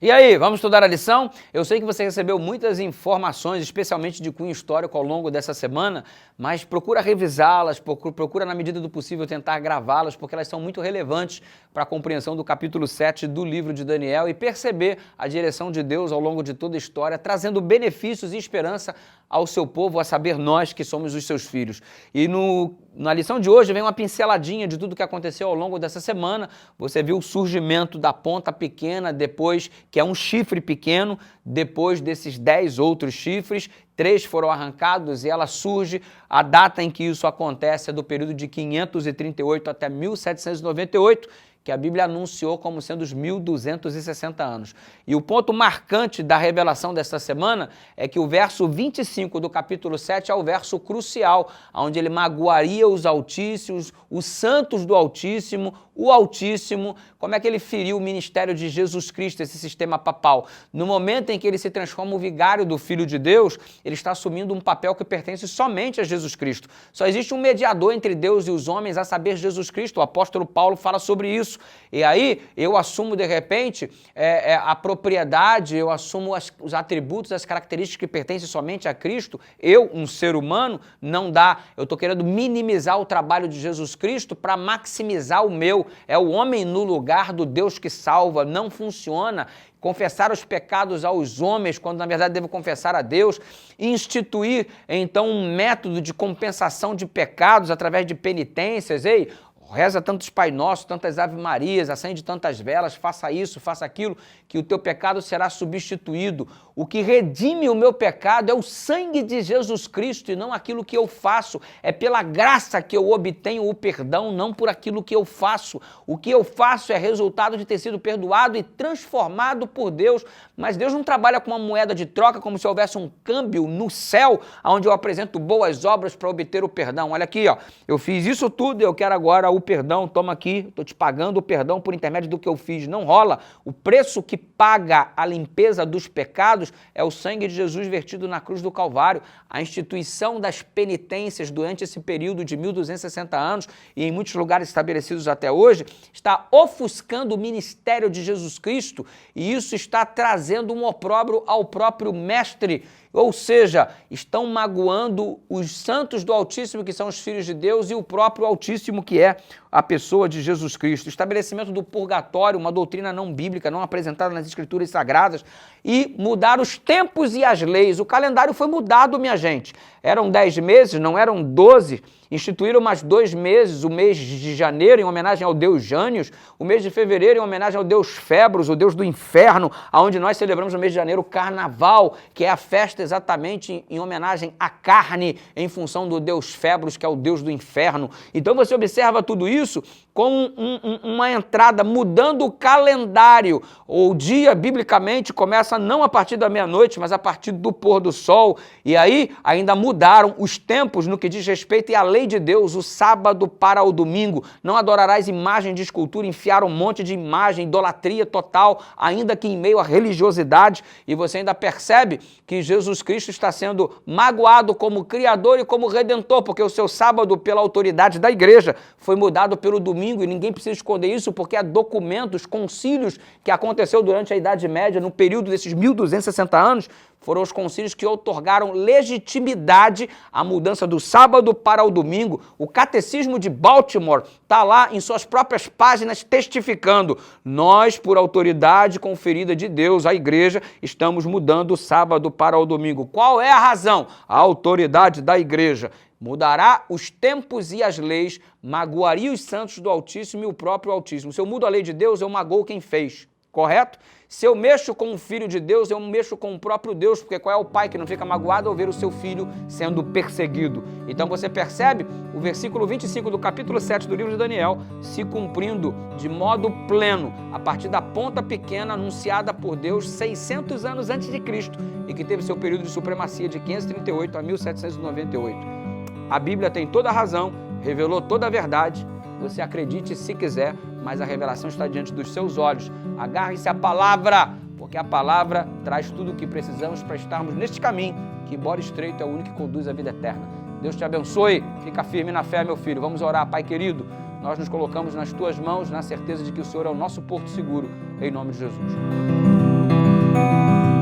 E aí, vamos estudar a lição? Eu sei que você recebeu muitas informações, especialmente de cunho histórico, ao longo dessa semana, mas procura revisá-las, procura na medida do possível tentar gravá-las, porque elas são muito relevantes para a compreensão do capítulo 7 do livro de Daniel e perceber a direção de Deus ao longo de toda a história, trazendo benefícios e esperança ao seu povo, a saber nós que somos os seus filhos. E na lição de hoje vem uma pinceladinha de tudo que aconteceu ao longo dessa semana. Você viu o surgimento da ponta pequena, depois que é um chifre pequeno, depois desses 10 outros chifres, 3 foram arrancados e ela surge. A data em que isso acontece é do período de 538 até 1798, que a Bíblia anunciou como sendo os 1260 anos. E o ponto marcante da revelação desta semana é que o verso 25 do capítulo 7 é o verso crucial, onde ele magoaria os altíssimos, os santos do Altíssimo, o Altíssimo. Como é que ele feriu o ministério de Jesus Cristo, esse sistema papal? No momento em que ele se transforma o vigário do Filho de Deus, ele está assumindo um papel que pertence somente a Jesus Cristo. Só existe um mediador entre Deus e os homens, a saber, Jesus Cristo. O apóstolo Paulo fala sobre isso. E aí eu assumo de repente a propriedade, eu assumo os atributos, as características que pertencem somente a Cristo. Eu, um ser humano, não dá. Eu estou querendo minimizar o trabalho de Jesus Cristo para maximizar o meu. É o homem no lugar do Deus que salva. Não funciona. Confessar os pecados aos homens, quando na verdade devo confessar a Deus, instituir então um método de compensação de pecados através de penitências. Ei, reza tantos Pai Nosso, tantas Ave Marias, acende tantas velas, faça isso, faça aquilo, que o teu pecado será substituído. O que redime o meu pecado é o sangue de Jesus Cristo e não aquilo que eu faço. É pela graça que eu obtenho o perdão, não por aquilo que eu faço. O que eu faço é resultado de ter sido perdoado e transformado por Deus. Mas Deus não trabalha com uma moeda de troca como se houvesse um câmbio no céu, onde eu apresento boas obras para obter o perdão. Olha aqui, ó, eu fiz isso tudo e eu quero agora o perdão, toma aqui, estou te pagando o perdão por intermédio do que eu fiz. Não rola. O preço que paga a limpeza dos pecados é o sangue de Jesus vertido na cruz do Calvário. A instituição das penitências durante esse período de 1260 anos e em muitos lugares estabelecidos até hoje está ofuscando o ministério de Jesus Cristo e isso está trazendo um opróbrio ao próprio Mestre. Ou seja, estão magoando os santos do Altíssimo, que são os filhos de Deus, e o próprio Altíssimo, que é a pessoa de Jesus Cristo. O estabelecimento do purgatório, uma doutrina não bíblica, não apresentada nas Escrituras Sagradas, e mudar os tempos e as leis. O calendário foi mudado, minha gente. Eram 10 meses, não eram 12. Instituíram mais 2 meses, o mês de janeiro em homenagem ao deus Jânios, o mês de fevereiro em homenagem ao deus Febros, o deus do inferno, onde nós celebramos no mês de janeiro o Carnaval, que é a festa exatamente em homenagem à carne, em função do deus Febros, que é o deus do inferno. Então você observa tudo isso com uma entrada mudando o calendário. O dia, biblicamente, começa não a partir da meia-noite, mas a partir do pôr do sol. E aí ainda mudaram os tempos no que diz respeito à lei de Deus, o sábado para o domingo. Não adorarás imagem de escultura, enfiaram um monte de imagem, idolatria total, ainda que em meio à religiosidade. E você ainda percebe que Jesus Cristo está sendo magoado como Criador e como Redentor, porque o seu sábado, pela autoridade da igreja, foi mudado pelo domingo, e ninguém precisa esconder isso, porque há documentos, concílios que aconteceu durante a Idade Média, no período desses 1260 anos, foram os concílios que outorgaram legitimidade à mudança do sábado para o domingo. O Catecismo de Baltimore está lá em suas próprias páginas testificando. Nós, por autoridade conferida de Deus, a igreja, estamos mudando o sábado para o domingo. Qual é a razão? A autoridade da igreja. Mudará os tempos e as leis, magoaria os santos do Altíssimo e o próprio Altíssimo. Se eu mudo a lei de Deus, eu magoo quem fez. Correto? Se eu mexo com o Filho de Deus, eu mexo com o próprio Deus, porque qual é o pai que não fica magoado ao ver o seu filho sendo perseguido? Então você percebe o versículo 25 do capítulo 7 do livro de Daniel se cumprindo de modo pleno, a partir da ponta pequena anunciada por Deus 600 anos antes de Cristo e que teve seu período de supremacia de 538 a 1798. A Bíblia tem toda a razão, revelou toda a verdade. Você acredite se quiser, mas a revelação está diante dos seus olhos. Agarre-se à palavra, porque a palavra traz tudo o que precisamos para estarmos neste caminho, que, embora estreito, é o único que conduz à vida eterna. Deus te abençoe, fica firme na fé, meu filho. Vamos orar, Pai querido. Nós nos colocamos nas tuas mãos, na certeza de que o Senhor é o nosso porto seguro, em nome de Jesus. Música